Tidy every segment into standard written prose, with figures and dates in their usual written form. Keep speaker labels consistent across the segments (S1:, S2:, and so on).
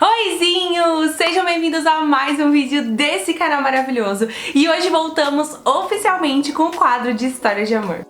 S1: Oizinhos! Sejam bem-vindos a mais um vídeo desse canal maravilhoso. E hoje voltamos oficialmente com o quadro de histórias de amor.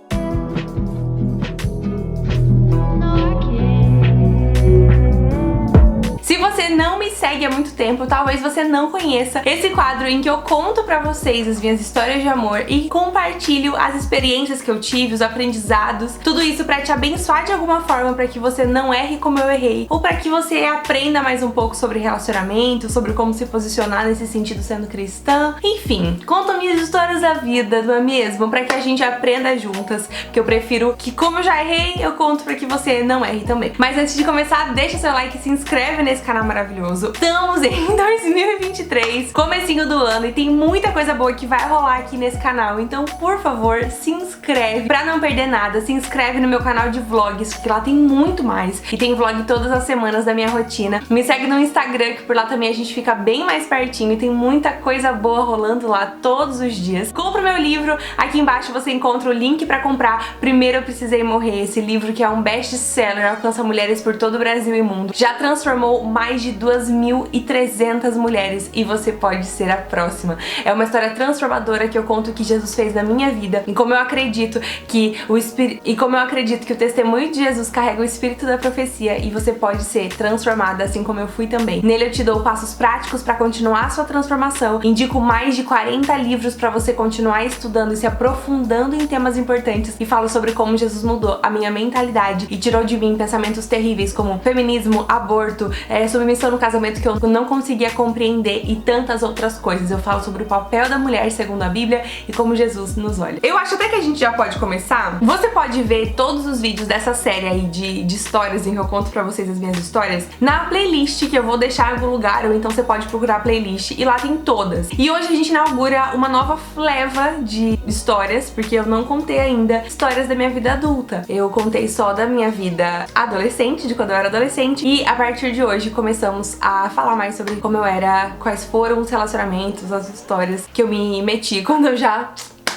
S1: Se você não me segue há muito tempo, talvez você não conheça esse quadro em que eu conto pra vocês as minhas histórias de amor e compartilho as experiências que eu tive, os aprendizados, tudo isso pra te abençoar de alguma forma, pra que você não erre como eu errei, ou pra que você aprenda mais um pouco sobre relacionamento, sobre como se posicionar nesse sentido sendo cristã. Enfim, conto minhas histórias da vida, não é mesmo? Pra que a gente aprenda juntas, porque eu prefiro que, como eu já errei, eu conto pra que você não erre também. Mas antes de começar, deixa seu like e se inscreve nesse canal maravilhoso. Estamos em 2023, comecinho do ano, e tem muita coisa boa que vai rolar aqui nesse canal, então por favor se inscreve pra não perder nada. Se inscreve no meu canal de vlogs, porque lá tem muito mais, e tem vlog todas as semanas da minha rotina. Me segue no Instagram, que por lá também a gente fica bem mais pertinho e tem muita coisa boa rolando lá todos os dias. Compra o meu livro, aqui embaixo você encontra o link pra comprar Primeiro Eu Precisei Morrer, esse livro que é um best-seller, alcança mulheres por todo o Brasil e mundo, já transformou mais de 2.300 mulheres e você pode ser a próxima. É uma história transformadora que eu conto o que Jesus fez na minha vida e como eu acredito que o testemunho de Jesus carrega o espírito da profecia e você pode ser transformada assim como eu fui também. Nele eu te dou passos práticos para continuar a sua transformação, indico mais de 40 livros para você continuar estudando e se aprofundando em temas importantes, e falo sobre como Jesus mudou a minha mentalidade e tirou de mim pensamentos terríveis como feminismo, aborto, submissão no casamento que eu não conseguia compreender e tantas outras coisas. Eu falo sobre o papel da mulher segundo a Bíblia e como Jesus nos olha. Eu acho até que a gente já pode começar. Você pode ver todos os vídeos dessa série aí de histórias em que eu conto pra vocês as minhas histórias na playlist que eu vou deixar em algum lugar, ou então você pode procurar a playlist e lá tem todas. E hoje a gente inaugura uma nova leva de histórias, porque eu não contei ainda histórias da minha vida adulta. Eu contei só da minha vida adolescente, de quando eu era adolescente, e a partir de hoje começamos a falar mais sobre como eu era, quais foram os relacionamentos, as histórias que eu me meti quando eu já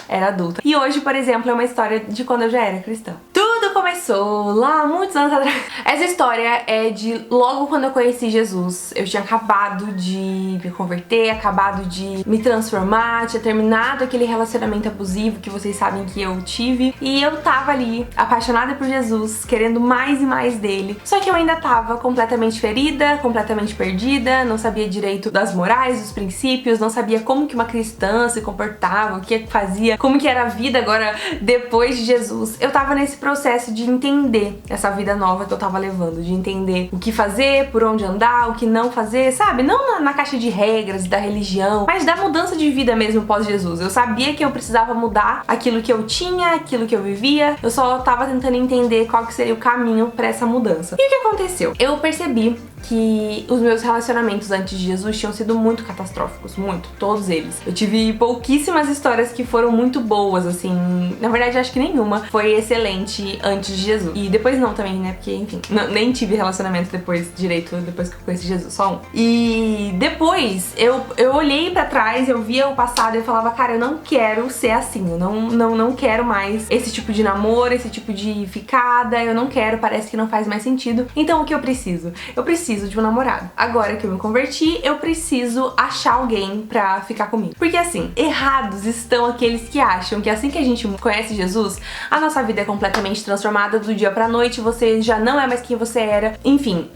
S1: era adulta. E hoje, por exemplo, é uma história de quando eu já era cristã. Tudo começou lá muitos anos atrás. Essa história é de logo quando eu conheci Jesus. Eu tinha acabado de me converter, acabado de me transformar, tinha terminado aquele relacionamento abusivo que vocês sabem que eu tive, e eu tava ali apaixonada por Jesus, querendo mais e mais dele. Só que eu ainda tava completamente ferida, completamente perdida, não sabia direito das morais, dos princípios, não sabia como que uma cristã se comportava, o que fazia, como que era a vida agora depois de Jesus. Eu tava nesse processo de entender essa vida nova que eu tava levando, de entender o que fazer, por onde andar, o que não fazer, sabe? Não na caixa de regras da religião, mas da mudança de vida mesmo pós-Jesus. Eu sabia que eu precisava mudar aquilo que eu tinha, aquilo que eu vivia, eu só tava tentando entender qual que seria o caminho pra essa mudança. E o que aconteceu? Eu percebi que os meus relacionamentos antes de Jesus tinham sido muito catastróficos, muito, todos eles. Eu tive pouquíssimas histórias que foram muito boas, assim, na verdade acho que nenhuma foi excelente antes de Jesus. E depois não também, né, porque enfim, nem tive relacionamento depois direito, depois que eu conheci Jesus, só um. E depois eu olhei pra trás, eu via o passado e eu falava, cara, eu não quero ser assim, eu não quero mais esse tipo de namoro, esse tipo de ficada, eu não quero, parece que não faz mais sentido. Então o que eu preciso? Eu preciso de um namorado. Agora que eu me converti, eu preciso achar alguém pra ficar comigo. Porque assim, errados estão aqueles que acham que assim que a gente conhece Jesus, a nossa vida é completamente transformada do dia pra noite, você já não é mais quem você era. Enfim,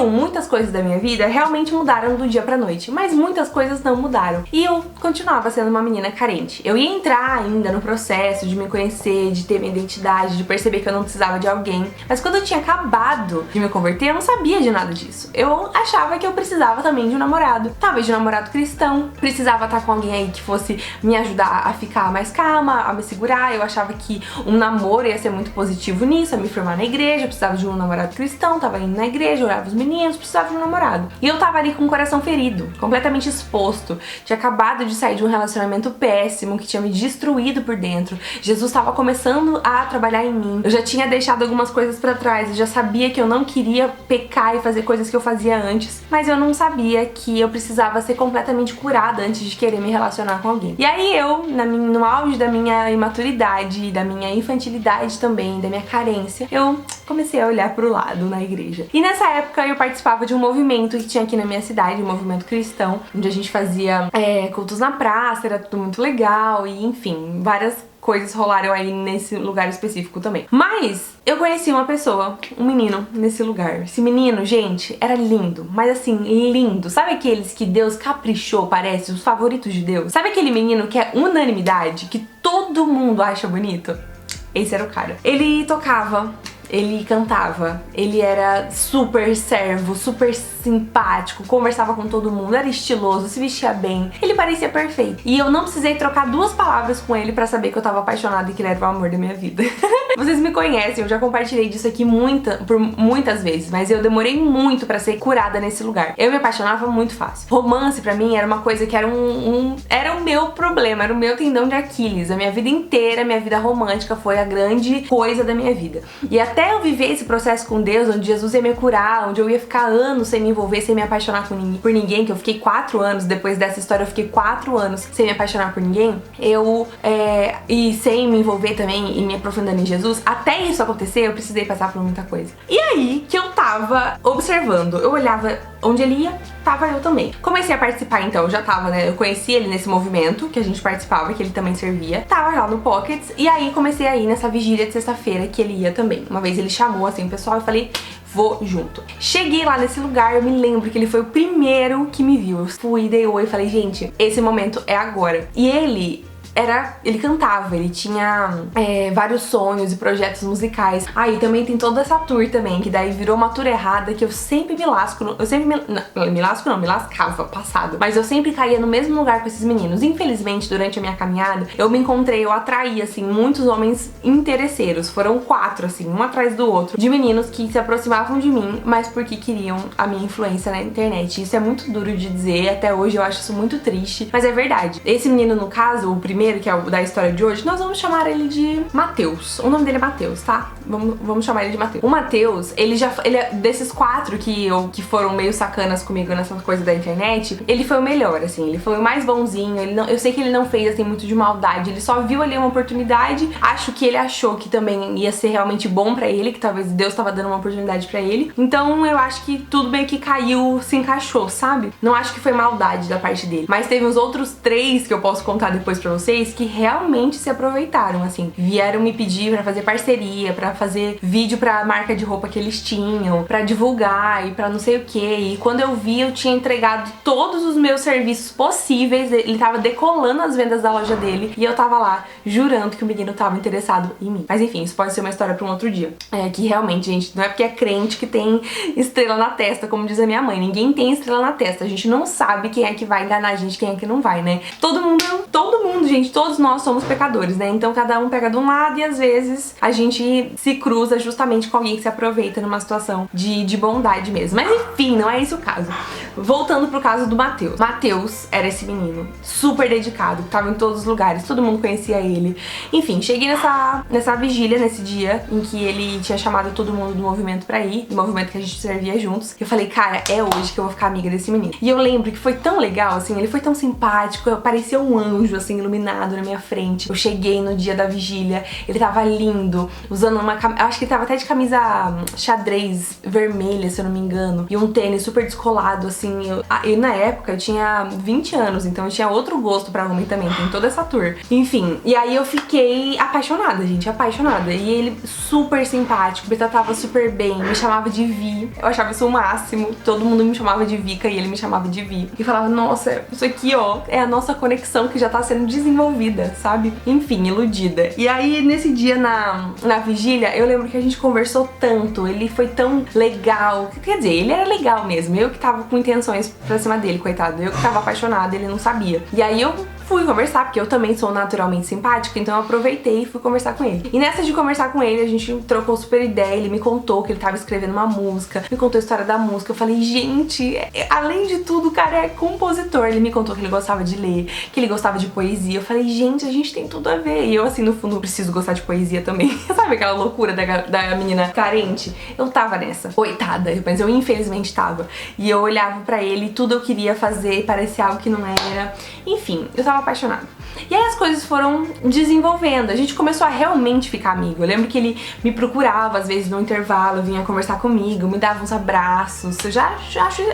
S1: muitas coisas da minha vida realmente mudaram do dia pra noite, mas muitas coisas não mudaram. E eu continuava sendo uma menina carente. Eu ia entrar ainda no processo de me conhecer, de ter minha identidade, de perceber que eu não precisava de alguém. Mas quando eu tinha acabado de me converter, eu não sabia de nada disso. Eu achava que eu precisava também de um namorado. Talvez de um namorado cristão. Precisava estar com alguém aí que fosse me ajudar a ficar mais calma, a me segurar. Eu achava que um namoro ia ser muito positivo nisso, a me formar na igreja. Eu precisava de um namorado cristão, tava indo na igreja, olhava os meninos, precisava de um namorado. E eu tava ali com o coração ferido, completamente exposto. Tinha acabado de sair de um relacionamento péssimo que tinha me destruído por dentro. Jesus tava começando a trabalhar em mim. Eu já tinha deixado algumas coisas pra trás, eu já sabia que eu não queria pecar e fazer coisas que eu fazia antes, mas eu não sabia que eu precisava ser completamente curada antes de querer me relacionar com alguém. E aí eu, no auge da minha imaturidade, da minha infantilidade também, da minha carência, eu comecei a olhar pro lado na igreja. E nessa época época eu participava de um movimento que tinha aqui na minha cidade, um movimento cristão, onde a gente fazia cultos na praça, era tudo muito legal e enfim, várias coisas rolaram aí nesse lugar específico também. Mas eu conheci uma pessoa, um menino nesse lugar. Esse menino, gente, era lindo, mas assim, lindo. Sabe aqueles que Deus caprichou, parece, os favoritos de Deus? Sabe aquele menino que é unanimidade, que todo mundo acha bonito? Esse era o cara. Ele tocava, ele cantava, ele era super servo, super simpático, conversava com todo mundo, era estiloso, se vestia bem, ele parecia perfeito. E eu não precisei trocar 2 palavras com ele pra saber que eu tava apaixonada e que ele era o amor da minha vida. Vocês me conhecem, eu já compartilhei disso aqui por muitas vezes, mas eu demorei muito pra ser curada nesse lugar. Eu me apaixonava muito fácil. Romance pra mim era uma coisa que era era o meu problema, era o meu tendão de Aquiles. A minha vida inteira, minha vida romântica foi a grande coisa da minha vida. E até eu viver esse processo com Deus, onde Jesus ia me curar, onde eu ia ficar anos sem me envolver, sem me apaixonar por ninguém, que eu fiquei 4 anos, depois dessa história eu fiquei 4 anos sem me apaixonar por ninguém, e sem me envolver também e me aprofundando em Jesus, até isso acontecer eu precisei passar por muita coisa. E aí que eu tava observando, eu olhava onde ele ia, tava eu também. Comecei a participar então, eu já tava, né, eu conheci ele nesse movimento que a gente participava, que ele também servia, tava lá no Pockets, e aí comecei a ir nessa vigília de sexta-feira que ele ia também. Uma vez ele chamou assim o pessoal, eu falei, vou junto. Cheguei lá nesse lugar, eu me lembro que ele foi o primeiro que me viu. Eu fui, dei oi e falei, gente, esse momento é agora. E ele cantava, ele tinha vários sonhos e projetos musicais. Aí também tem toda essa tour também, que daí virou uma tour errada, que eu sempre me lasco, me lascava, passado. Mas eu sempre caía no mesmo lugar com esses meninos. Infelizmente, durante a minha caminhada, eu atraí, assim, muitos homens interesseiros. Foram 4, assim, um atrás do outro, de meninos que se aproximavam de mim, mas porque queriam a minha influência na internet. Isso é muito duro de dizer, até hoje eu acho isso muito triste, mas é verdade. Esse menino, no caso, o primeiro, que é o da história de hoje, nós vamos chamar ele de Matheus. O nome dele é Matheus, tá? Vamos chamar ele de Matheus. O Matheus, ele é desses 4 que foram meio sacanas comigo nessa coisa da internet, ele foi o melhor, assim, ele foi o mais bonzinho. Eu sei que ele não fez, assim, muito de maldade, ele só viu ali uma oportunidade, acho que ele achou que também ia ser realmente bom pra ele, que talvez Deus tava dando uma oportunidade pra ele, então eu acho que tudo meio que caiu, se encaixou, sabe? Não acho que foi maldade da parte dele, mas teve os outros 3 que eu posso contar depois pra vocês, que realmente se aproveitaram, assim, vieram me pedir pra fazer parceria, pra fazer vídeo pra marca de roupa que eles tinham, pra divulgar e pra não sei o que. E quando eu vi, eu tinha entregado todos os meus serviços possíveis, ele tava decolando as vendas da loja dele e eu tava lá jurando que o menino tava interessado em mim. Mas enfim, isso pode ser uma história pra um outro dia. Que realmente, gente, não é porque é crente que tem estrela na testa, como diz a minha mãe. Ninguém tem estrela na testa. A gente não sabe quem é que vai enganar a gente, quem é que não vai, né? Todo mundo, gente, todos nós somos pecadores, né? Então cada um pega de um lado e às vezes a gente se cruza justamente com alguém que se aproveita numa situação de bondade mesmo. Mas enfim, não é esse o caso. Voltando pro caso do Matheus. Matheus era esse menino super dedicado, que tava em todos os lugares, todo mundo conhecia ele. Enfim, cheguei nessa vigília, nesse dia em que ele tinha chamado todo mundo do movimento pra ir, do movimento que a gente servia juntos. Eu falei, cara, é hoje que eu vou ficar amiga desse menino. E eu lembro que foi tão legal, assim, ele foi tão simpático, parecia um anjo, assim, iluminado na minha frente. Eu cheguei no dia da vigília, ele tava lindo, usando acho que ele tava até de camisa xadrez vermelha, se eu não me engano, e um tênis super descolado, assim. E na época eu tinha 20 anos, então eu tinha outro gosto pra homem também, tem toda essa tour. Enfim, e aí eu fiquei apaixonada, gente, apaixonada. E ele super simpático, me tratava super bem, me chamava de Vi. Eu achava isso o máximo. Todo mundo me chamava de Vika e ele me chamava de Vi. E falava, nossa, isso aqui, ó, é a nossa conexão que já tá sendo desenvolvida, sabe? Enfim, iludida. E aí, nesse dia na vigília, eu lembro que a gente conversou tanto, ele foi tão legal. Quer dizer, ele era legal mesmo. Eu que tava com intenções pra cima dele, coitado. Eu que tava apaixonada, ele não sabia. E aí eu fui conversar, porque eu também sou naturalmente simpática, então eu aproveitei e fui conversar com ele. E nessa de conversar com ele, a gente trocou super ideia, ele me contou que ele tava escrevendo uma música, me contou a história da música. Eu falei, gente, além de tudo, o cara é compositor. Ele me contou que ele gostava de ler, que ele gostava de poesia. Eu falei, gente, a gente tem tudo a ver. E eu, assim, no fundo, preciso gostar de poesia também. Sabe aquela loucura da menina carente? Eu tava nessa. Coitada, mas eu infelizmente tava. E eu olhava pra ele, tudo eu queria fazer, parecia algo que não era. Enfim, eu tava apaixonada. E aí as coisas foram desenvolvendo, a gente começou a realmente ficar amigo. Eu lembro que ele me procurava às vezes no intervalo, vinha conversar comigo, me dava uns abraços.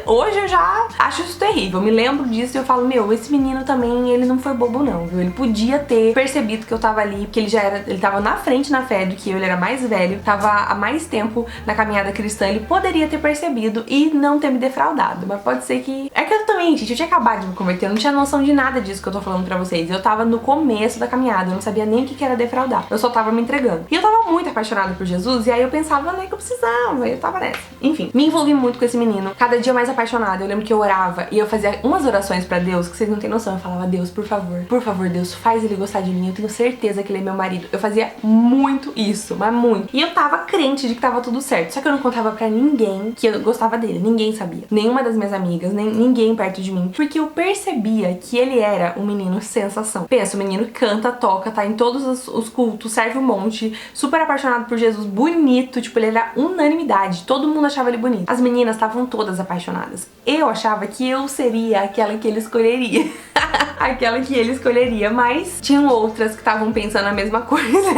S1: Hoje eu já acho isso terrível. Eu me lembro disso e eu falo, meu, esse menino também, ele não foi bobo não, viu? Ele podia ter percebido que eu tava ali, porque ele tava na frente na fé do que eu, ele era mais velho, tava há mais tempo na caminhada cristã, ele poderia ter percebido e não ter me defraudado. Mas pode ser que... É que eu também, gente, eu tinha acabado de me converter, eu não tinha noção de nada disso que eu tô falando pra vocês. Eu tava no começo da caminhada, eu não sabia nem o que era defraudar. Eu só tava me entregando. E eu tava muito apaixonada por Jesus, e aí eu pensava, né, que eu precisava, eu tava nessa. Enfim, me envolvi muito com esse menino, cada dia mais apaixonada. Eu lembro que eu orava e eu fazia umas orações pra Deus que vocês não têm noção. Eu falava, Deus, por favor, Deus, faz ele gostar de mim, eu tenho certeza que ele é meu marido. Eu fazia muito isso, mas muito. E eu tava crente de que tava tudo certo, só que eu não contava pra ninguém que eu gostava dele, ninguém sabia. Nenhuma das minhas amigas, nem ninguém perto de mim, porque eu percebia que ele era um menino sensação. Pensa, o menino canta, toca, tá em todos os cultos, serve um monte, super apaixonado por Jesus, bonito, tipo, ele era unanimidade, todo mundo achava ele bonito. As meninas estavam todas apaixonadas. Eu achava que eu seria aquela que ele escolheria. Aquela que ele escolheria, mas tinham outras que estavam pensando a mesma coisa.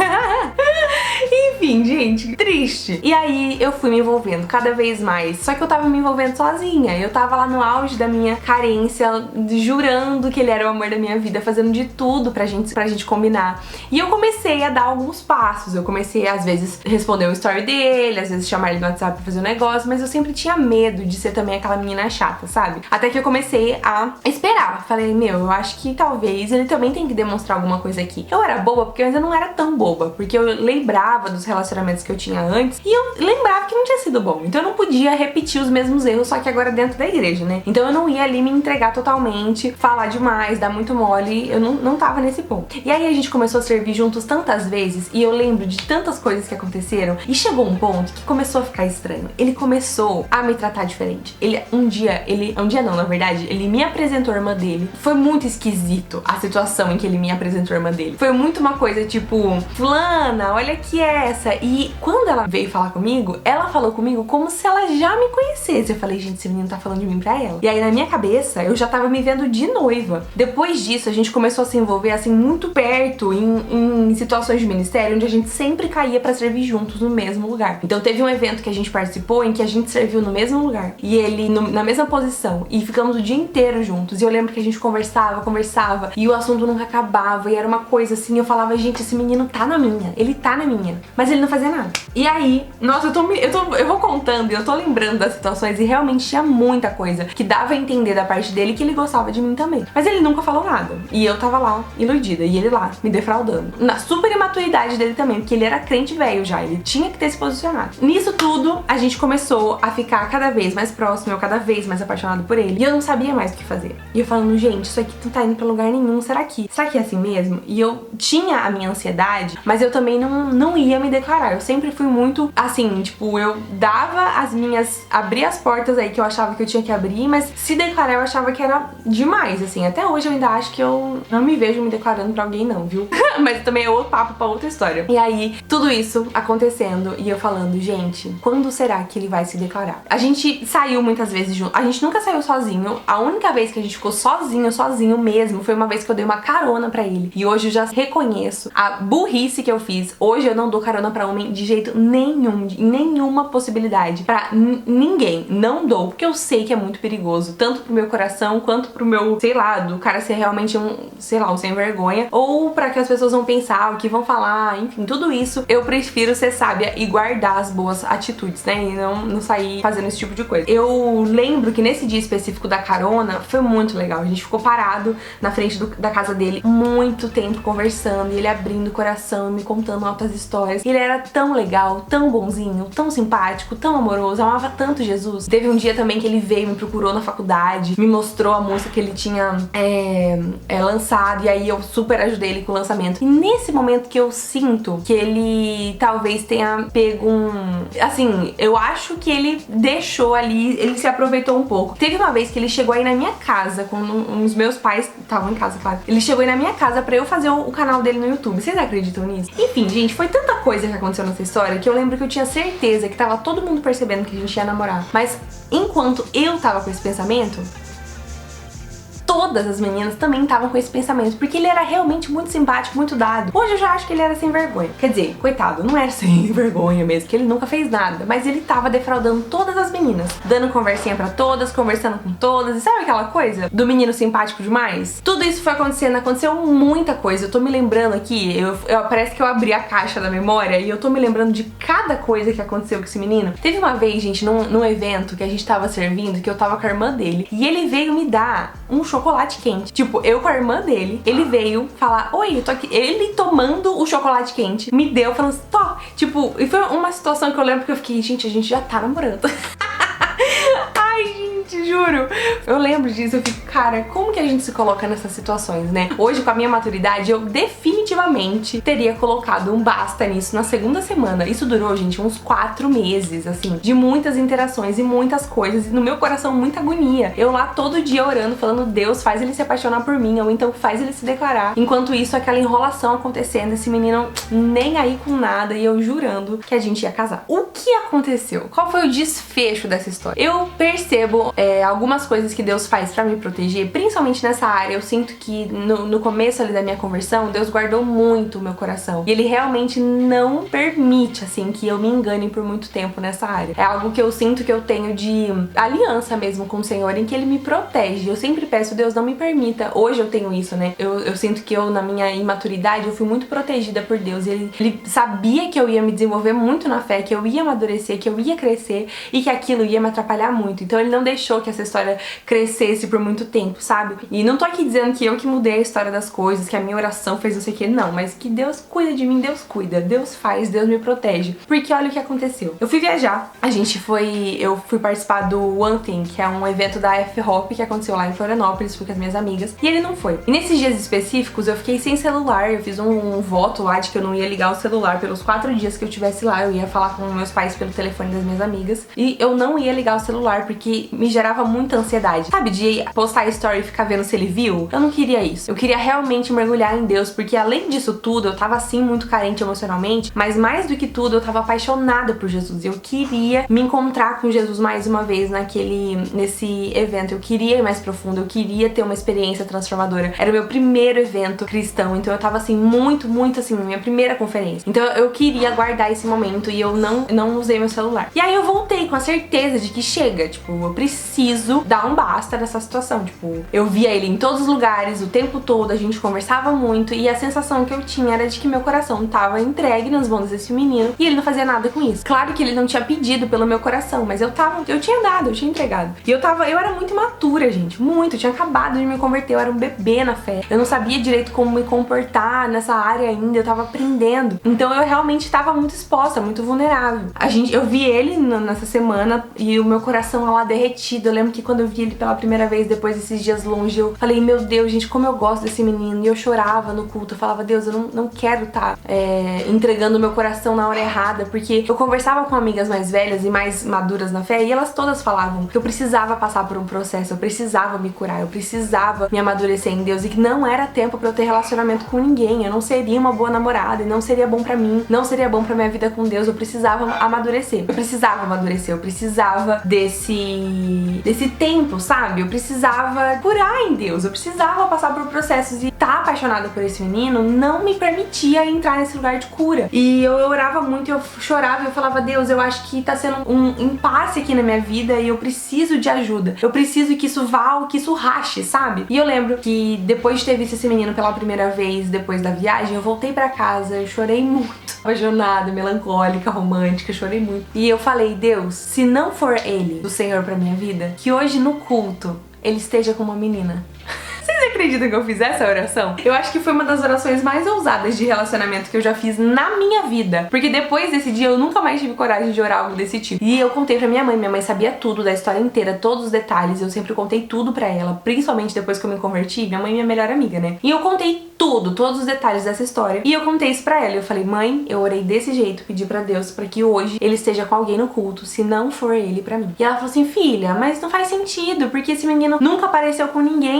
S1: Enfim, gente, triste. E aí eu fui me envolvendo cada vez mais. Só que eu tava me envolvendo sozinha. Eu tava lá no auge da minha carência, jurando que ele era o amor da minha vida, fazendo de tudo pra gente combinar. E eu comecei a dar alguns passos. Eu comecei, às vezes, responder o story dele, às vezes chamar ele no WhatsApp pra fazer um negócio, mas eu sempre tinha medo de ser também aquela menina chata, sabe? Até que eu comecei a esperar. Falei, meu, eu acho que talvez ele também tem que demonstrar alguma coisa aqui. Eu era boba porque eu ainda não era tão boba, porque eu lembrava dos relacionamentos que eu tinha antes e eu lembrava que não tinha sido bom. Então eu não podia repetir os mesmos erros, só que agora dentro da igreja, né? Então eu não ia ali me entregar totalmente, falar demais, dar muito mole, eu não tava nesse ponto. E aí a gente começou a servir juntos tantas vezes e eu lembro de tantas coisas que aconteceram e chegou um ponto que começou a ficar estranho. Ele começou a me tratar diferente. Um dia não, na verdade, ele me apresentou a irmã dele. Foi muito esquisito a situação em que ele me apresentou a irmã dele. Foi muito uma coisa tipo, fulana, olha aqui essa. E quando ela veio falar comigo, ela falou comigo como se ela já me conhecesse. Eu falei, gente, esse menino tá falando de mim pra ela. E aí na minha cabeça, eu já tava me vendo de noiva. Depois disso, a gente começou a se envolver assim muito perto em situações de ministério, onde a gente sempre caía pra servir juntos no mesmo lugar. Então teve um evento que a gente participou em que a gente serviu no mesmo lugar e ele na mesma posição e ficamos o dia inteiro juntos. E eu lembro que a gente conversava e o assunto nunca acabava e era uma coisa assim, eu falava, gente, esse menino tá na minha, ele tá na minha, mas ele não fazia nada. E aí, nossa, eu vou contando e eu tô lembrando das situações e realmente tinha muita coisa que dava a entender da parte dele que ele gostava de mim também. Mas ele nunca falou nada. E eu tava lá, iludida, e ele lá, me defraudando. Na super imaturidade dele também, porque ele era crente velho já, ele tinha que ter se posicionado. Nisso tudo, a gente começou a ficar cada vez mais próximo, eu cada vez mais apaixonado por ele. E eu não sabia mais o que fazer. E eu falando, gente, isso aqui não tá indo pra lugar nenhum, será que é assim mesmo? E eu tinha a minha ansiedade, mas eu também não ia me declarar. Eu sempre fui muito assim, tipo, eu abria as portas aí que eu achava que eu tinha que abrir, mas se declarar eu achava que era demais, assim. Até hoje eu ainda acho que eu não me vejo me declarando pra alguém não, viu? Mas também é outro papo pra outra história. E aí, tudo isso acontecendo e eu falando, gente, quando será que ele vai se declarar? A gente saiu muitas vezes junto, a gente nunca saiu sozinho. A única vez que a gente ficou sozinho mesmo, foi uma vez que eu dei uma carona pra ele. E hoje eu já reconheço a burrice que eu fiz. Hoje eu não dou carona pra homem de jeito nenhum, nenhuma possibilidade. Pra ninguém. Não dou, porque eu sei que é muito perigoso. Tanto pro meu coração, quanto pro meu, sei lá, do cara ser realmente um sem vergonha. Ou pra que as pessoas vão pensar, o que vão falar, enfim, tudo isso. Eu prefiro ser sábia e guardar as boas atitudes, né? E não sair fazendo esse tipo de coisa. Eu lembro que nesse dia específico da carona, foi muito legal. A gente ficou parado na frente da casa dele muito tempo conversando, e ele abrindo o coração, me contando altas histórias. Ele era tão legal, tão bonzinho, tão simpático, tão amoroso, amava tanto Jesus. Teve um dia também que ele veio, me procurou na faculdade, me mostrou a música que ele tinha lançado, e aí eu super ajudei ele com o lançamento. E nesse momento que eu sinto que ele talvez tenha pego assim, eu acho que ele deixou ali, ele se aproveitou um pouco. Teve uma vez que ele chegou aí na minha casa, com os meus pais estavam em casa, claro. Ele chegou aí na minha casa pra eu fazer o canal dele no YouTube. Vocês acreditam nisso? Enfim, gente, foi tanta coisa que aconteceu nessa história que eu lembro que eu tinha certeza que tava todo mundo percebendo que a gente ia namorar. Mas enquanto eu tava com esse pensamento, todas as meninas também estavam com esse pensamento, porque ele era realmente muito simpático, muito dado. Hoje eu já acho que ele era sem vergonha. Quer dizer, coitado, não era sem vergonha mesmo, que ele nunca fez nada, mas ele tava defraudando todas as meninas, dando conversinha pra todas, conversando com todas, e sabe aquela coisa do menino simpático demais? Tudo isso foi acontecendo, aconteceu muita coisa. Eu tô me lembrando aqui, parece que eu abri a caixa da memória e eu tô me lembrando de cada coisa que aconteceu com esse menino. Teve uma vez, gente, num evento que a gente tava servindo, que eu tava com a irmã dele, e ele veio me dar um chocolate quente. Tipo, eu com a irmã dele, ele veio falar, oi, eu tô aqui. Ele tomando o chocolate quente, me deu, falando assim, tó. Tipo, e foi uma situação que eu lembro que eu fiquei, gente, a gente já tá namorando. Ai, gente, juro. Eu lembro disso, eu fico, cara, como que a gente se coloca nessas situações, né? Hoje, com a minha maturidade, eu definitivamente teria colocado um basta nisso na segunda semana. Isso durou, gente, uns 4 meses, assim, de muitas interações e muitas coisas. E no meu coração, muita agonia. Eu lá todo dia orando, falando, Deus, faz ele se apaixonar por mim, ou então faz ele se declarar. Enquanto isso, aquela enrolação acontecendo, esse menino nem aí com nada, e eu jurando que a gente ia casar. O que aconteceu? Qual foi o desfecho dessa história? Eu percebo algumas coisas que Deus faz pra me proteger, principalmente nessa área. Eu sinto que no começo ali da minha conversão, Deus guardou muito o meu coração. E Ele realmente não permite, assim, que eu me engane por muito tempo nessa área. É algo que eu sinto que eu tenho de aliança mesmo com o Senhor, em que Ele me protege. Eu sempre peço, Deus, não me permita. Hoje eu tenho isso, né? Eu sinto que eu, na minha imaturidade, eu fui muito protegida por Deus. Ele sabia que eu ia me desenvolver muito na fé, que eu ia amadurecer, que eu ia crescer e que aquilo ia me atrapalhar muito. Então Ele não deixou que essa história crescesse por muito tempo, sabe? E não tô aqui dizendo que eu que mudei a história das coisas, que a minha oração fez não sei o que, não, mas que Deus cuida de mim, Deus cuida, Deus faz, Deus me protege. Porque olha o que aconteceu. Eu fui viajar, eu fui participar do One Thing, que é um evento da F-Hop que aconteceu lá em Florianópolis, fui com as minhas amigas, e ele não foi. E nesses dias específicos eu fiquei sem celular, eu fiz um voto lá de que eu não ia ligar o celular pelos 4 dias que eu tivesse lá, eu ia falar com meus pais pelo telefone das minhas amigas, e eu não ia ligar o celular porque me gerava muita ansiedade, sabe? De postar story e ficar vendo se ele viu. Eu não queria isso. Eu queria realmente mergulhar em Deus, porque além disso tudo, eu tava assim muito carente emocionalmente, mas mais do que tudo, eu tava apaixonada por Jesus. Eu queria me encontrar com Jesus mais uma vez nesse evento. Eu queria ir mais profundo, eu queria ter uma experiência transformadora. Era o meu primeiro evento cristão, então eu tava assim, muito assim, minha primeira conferência. Então eu queria guardar esse momento e eu não usei meu celular. E aí eu voltei com a certeza de que chega, tipo, eu preciso dar um basta nessa situação. Tipo, eu via ele em todos os lugares, o tempo todo, a gente conversava muito e a sensação que eu tinha era de que meu coração tava entregue nas mãos desse menino e ele não fazia nada com isso. Claro que ele não tinha pedido pelo meu coração, mas eu tinha dado, eu tinha entregado. E eu era muito imatura, gente, muito. Eu tinha acabado de me converter, eu era um bebê na fé. Eu não sabia direito como me comportar nessa área ainda, eu tava aprendendo. Então eu realmente tava muito exposta, muito vulnerável. Eu vi ele nessa semana e o meu coração lá derretido. Eu lembro que quando eu vi ele pela primeira vez, depois desses dias longe, eu falei, meu Deus, gente, como eu gosto desse menino. E eu chorava no culto, eu falava, Deus, eu não quero estar entregando o meu coração na hora errada, porque eu conversava com amigas mais velhas e mais maduras na fé, e elas todas falavam que eu precisava passar por um processo, eu precisava me curar, eu precisava me amadurecer em Deus, e que não era tempo pra eu ter relacionamento com ninguém, eu não seria uma boa namorada, e não seria bom pra mim, não seria bom pra minha vida com Deus, eu precisava amadurecer, eu precisava desse tempo, sabe? Eu precisava curar em Deus, eu precisava passar por processos, e estar apaixonada por esse menino não me permitia entrar nesse lugar de cura. E eu orava muito, eu chorava, eu falava, Deus, eu acho que tá sendo um impasse aqui na minha vida e eu preciso de ajuda. Eu preciso que isso vá, que isso rache, sabe? E eu lembro que depois de ter visto esse menino pela primeira vez, depois da viagem, eu voltei pra casa, eu chorei muito. Apaixonada, melancólica, romântica, chorei muito. E eu falei, Deus, se não for Ele, o Senhor pra minha vida, que hoje no culto Ele esteja com uma menina. Vocês acreditam que eu fiz essa oração? Eu acho que foi uma das orações mais ousadas de relacionamento que eu já fiz na minha vida. Porque depois desse dia eu nunca mais tive coragem de orar algo desse tipo. E eu contei pra minha mãe sabia tudo da história inteira, todos os detalhes. Eu sempre contei tudo pra ela, principalmente depois que eu me converti. Minha mãe é minha melhor amiga, né? E eu contei todos os detalhes dessa história. E eu contei isso pra ela. Eu falei, mãe, eu orei desse jeito, pedi pra Deus pra que hoje ele esteja com alguém no culto, se não for ele pra mim. E ela falou assim, filha, mas não faz sentido, porque esse menino nunca apareceu com ninguém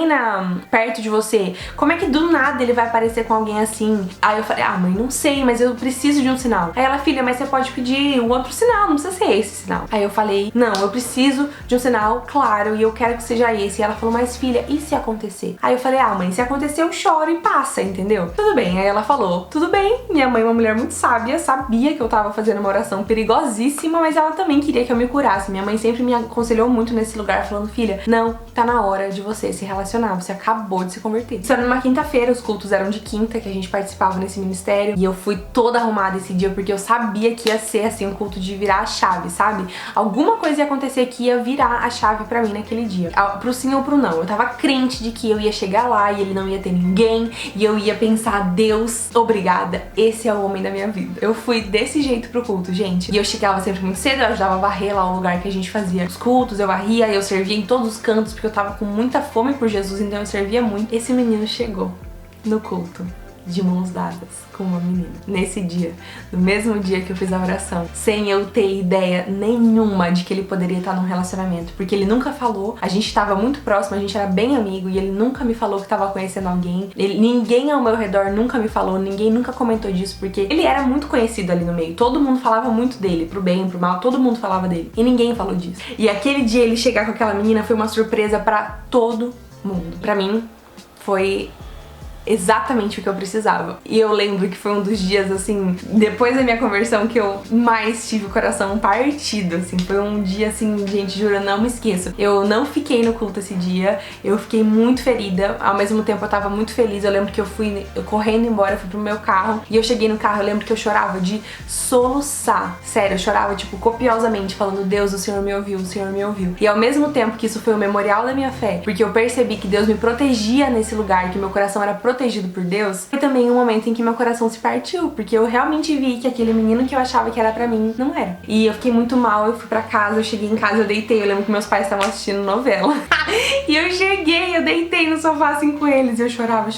S1: perto de você. Como é que do nada ele vai aparecer com alguém assim? Aí eu falei, mãe, não sei, mas eu preciso de um sinal. Aí ela, filha, mas você pode pedir um outro sinal, não precisa ser esse sinal. Aí eu falei, não, eu preciso de um sinal claro e eu quero que seja esse. E ela falou, mas filha, e se acontecer? Aí eu falei, mãe, se acontecer eu choro e passa, entendeu? Tudo bem. Aí ela falou, tudo bem. Minha mãe é uma mulher muito sábia, sabia que eu tava fazendo uma oração perigosíssima, mas ela também queria que eu me curasse. Minha mãe sempre me aconselhou muito nesse lugar, falando, filha, não, tá na hora de você se relacionar, você acabou de se converter. Isso era numa quinta-feira, os cultos eram de quinta, que a gente participava nesse ministério, e eu fui toda arrumada esse dia, porque eu sabia que ia ser, assim, um culto de virar a chave, sabe? Alguma coisa ia acontecer que ia virar a chave pra mim naquele dia, pro sim ou pro não. Eu tava crente de que eu ia chegar lá e ele não ia ter ninguém, e eu ia pensar, Deus, obrigada, esse é o homem da minha vida. Eu fui desse jeito pro culto, gente. E eu chegava sempre muito cedo, eu ajudava a varrer lá o lugar que a gente fazia os cultos, eu varria, eu servia em todos os cantos, porque eu tava com muita fome por Jesus, então eu servia muito. Esse menino chegou no culto de mãos dadas com uma menina. Nesse dia, no mesmo dia que eu fiz a oração, sem eu ter ideia nenhuma de que ele poderia estar num relacionamento, porque ele nunca falou, a gente tava muito próximo, a gente era bem amigo, e ele nunca me falou que tava conhecendo alguém. Ninguém ao meu redor nunca me falou, ninguém nunca comentou disso, porque ele era muito conhecido ali no meio. Todo mundo falava muito dele, pro bem, pro mal, todo mundo falava dele. E ninguém falou disso. E aquele dia ele chegar com aquela menina foi uma surpresa pra todo mundo. Pra mim, foi exatamente o que eu precisava. E eu lembro que foi um dos dias, assim, depois da minha conversão, que eu mais tive o coração partido, assim. Foi um dia, assim, gente, juro, eu não me esqueço. Eu não fiquei no culto esse dia, eu fiquei muito ferida, ao mesmo tempo eu tava muito feliz. Eu lembro que eu correndo embora, eu fui pro meu carro, e eu cheguei no carro, eu lembro que eu chorava de soluçar. Sério, eu chorava, tipo, copiosamente, falando, Deus, o Senhor me ouviu, o Senhor me ouviu. E ao mesmo tempo que isso foi o memorial da minha fé, porque eu percebi que Deus me protegia nesse lugar, que meu coração era protegido por Deus, foi também um momento em que meu coração se partiu, porque eu realmente vi que aquele menino que eu achava que era pra mim, não era. E eu fiquei muito mal, eu fui pra casa, eu cheguei em casa, eu deitei, eu lembro que meus pais estavam assistindo novela. E eu cheguei, eu deitei no sofá assim com eles, e eu chorava.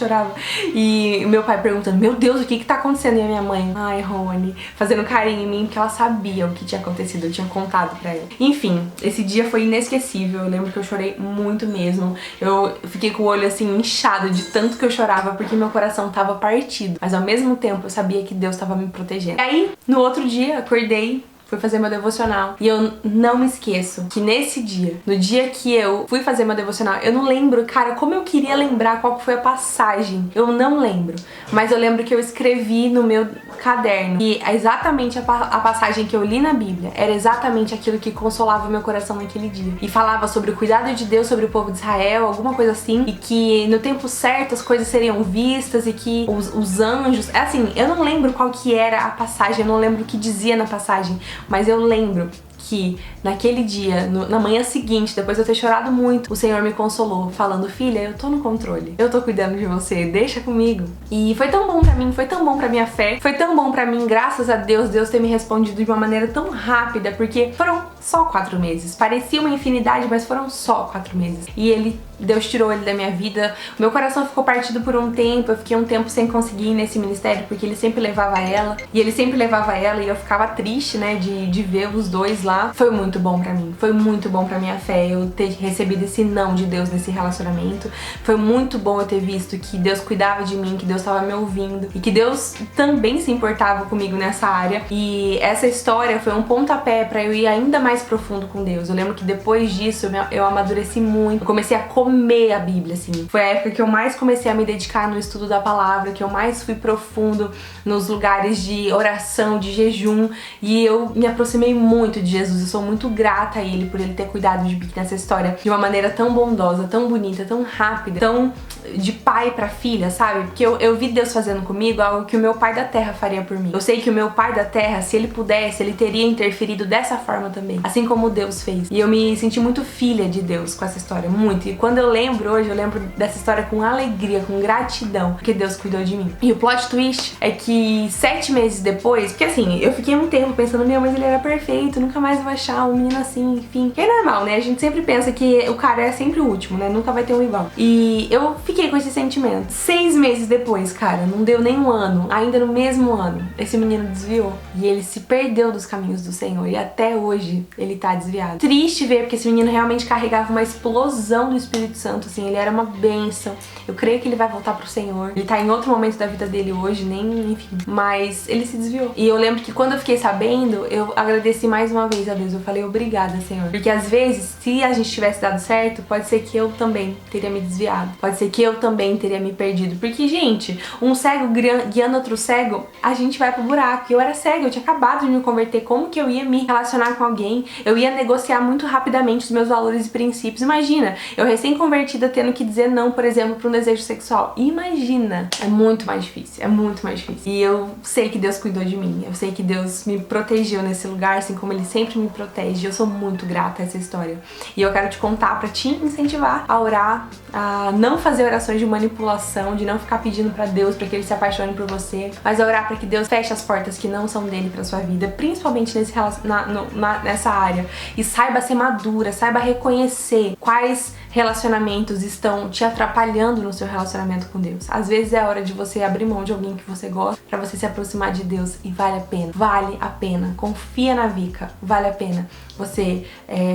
S1: E meu pai perguntando, meu Deus, o que tá acontecendo? E a minha mãe, ai, Rony, fazendo carinho em mim, porque ela sabia o que tinha acontecido, eu tinha contado pra ela. Enfim, esse dia foi inesquecível, eu lembro que eu chorei muito mesmo. Eu fiquei com o olho assim inchado de tanto que eu chorava, porque meu coração tava partido, mas ao mesmo tempo eu sabia que Deus tava me protegendo. E aí, no outro dia, acordei, fui fazer meu devocional, e eu não me esqueço que nesse dia, no dia que eu fui fazer meu devocional, eu não lembro, cara, como eu queria lembrar qual foi a passagem, eu não lembro, mas eu lembro que eu escrevi no meu caderno, e exatamente a passagem que eu li na Bíblia era exatamente aquilo que consolava o meu coração naquele dia, e falava sobre o cuidado de Deus sobre o povo de Israel, alguma coisa assim, e que no tempo certo as coisas seriam vistas, e que os anjos, assim, eu não lembro qual que era a passagem, eu não lembro o que dizia na passagem, mas eu lembro que naquele dia, na manhã seguinte, depois de eu ter chorado muito, o Senhor me consolou, falando, filha, eu tô no controle, eu tô cuidando de você, deixa comigo. E foi tão bom pra mim, foi tão bom pra minha fé, foi tão bom pra mim, graças a Deus, Deus ter me respondido de uma maneira tão rápida, porque foram só 4 meses. Parecia uma infinidade, mas foram só 4 meses. E Deus tirou ele da minha vida. O meu coração ficou partido por um tempo, eu fiquei um tempo sem conseguir ir nesse ministério, porque ele sempre levava ela, e eu ficava triste, né, de ver os dois lá. Foi muito bom pra mim, foi muito bom pra minha fé eu ter recebido esse não de Deus nesse relacionamento. Foi muito bom eu ter visto que Deus cuidava de mim, que Deus tava me ouvindo, e que Deus também se importava comigo nessa área. E essa história foi um pontapé pra eu ir ainda mais profundo com Deus. Eu lembro que depois disso eu amadureci muito, eu comecei a comer a Bíblia, assim. Foi a época que eu mais comecei a me dedicar no estudo da palavra, que eu mais fui profundo nos lugares de oração, de jejum, e eu me aproximei muito de Jesus. Eu sou muito grata a Ele por Ele ter cuidado de mim nessa história de uma maneira tão bondosa, tão bonita, tão rápida, tão de pai pra filha, sabe? Porque eu vi Deus fazendo comigo algo que o meu pai da terra faria por mim. Eu sei que o meu pai da terra, se ele pudesse, ele teria interferido dessa forma também, assim como Deus fez. E eu me senti muito filha de Deus com essa história, muito. E quando eu lembro hoje, eu lembro dessa história com alegria, com gratidão, porque Deus cuidou de mim. E o plot twist é que 7 meses depois, porque assim, eu fiquei um tempo pensando, meu, mas ele era perfeito, nunca mais vou achar um menino assim, enfim. Que é normal, né? A gente sempre pensa que o cara é sempre o último, né? Nunca vai ter um igual. E eu fiquei com esse sentimento. 6 meses depois, cara, não deu nem um ano, ainda no mesmo ano, esse menino desviou. E ele se perdeu dos caminhos do Senhor. E até hoje ele tá desviado. Triste ver, porque esse menino realmente carregava uma explosão do Espírito Santo, assim, ele era uma bênção. Eu creio que ele vai voltar pro Senhor. Ele tá em outro momento da vida dele hoje, nem, enfim. Mas ele se desviou. E eu lembro que quando eu fiquei sabendo, eu agradeci mais uma vez a Deus. Eu falei, obrigada, Senhor. Porque às vezes, se a gente tivesse dado certo, pode ser que eu também teria me desviado. Pode ser que eu também teria me perdido. Porque, gente, um cego guiando outro cego, a gente vai pro buraco. Eu era cego, eu tinha acabado de me converter. Como que eu ia me relacionar com alguém? Eu ia negociar muito rapidamente os meus valores e princípios. Imagina, eu recém-convertida tendo que dizer não, por exemplo, pra um desejo sexual. Imagina! É muito mais difícil, é muito mais difícil. E eu sei que Deus cuidou de mim. Eu sei que Deus me protegeu nesse lugar, assim como Ele sempre me protege. Eu sou muito grata a essa história. E eu quero te contar pra te incentivar a orar, a não fazer orações de manipulação, de não ficar pedindo pra Deus pra que Ele se apaixone por você, mas a orar pra que Deus feche as portas que não são dele pra sua vida, principalmente nessa área. E saiba ser madura, saiba reconhecer quais relacionamentos estão te atrapalhando no seu relacionamento com Deus. Às vezes é a hora de você abrir mão de alguém que você gosta pra você se aproximar de Deus, e vale a pena. Vale a pena. Confia na Vika. Vale a pena você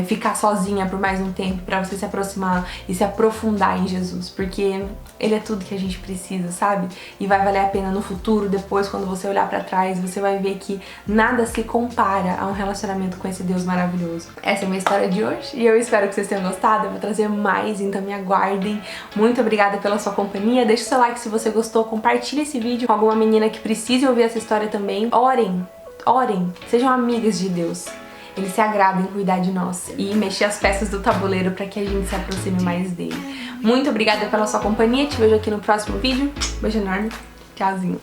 S1: ficar sozinha por mais um tempo pra você se aproximar e se aprofundar em Jesus, porque Ele é tudo que a gente precisa, sabe? E vai valer a pena no futuro, depois, quando você olhar pra trás, você vai ver que nada se compara a um relacionamento com esse Deus maravilhoso. Essa é a minha história de hoje e eu espero que vocês tenham gostado. Eu vou trazer mais, então me aguardem. Muito obrigada pela sua companhia. Deixa o seu like se você gostou, compartilha esse vídeo com alguma menina que precise ouvir essa história também. Orem, orem, sejam amigas de Deus. Ele se agrada em cuidar de nós e mexer as peças do tabuleiro para que a gente se aproxime mais dele. Muito obrigada pela sua companhia. Te vejo aqui no próximo vídeo. Beijo enorme. Tchauzinho.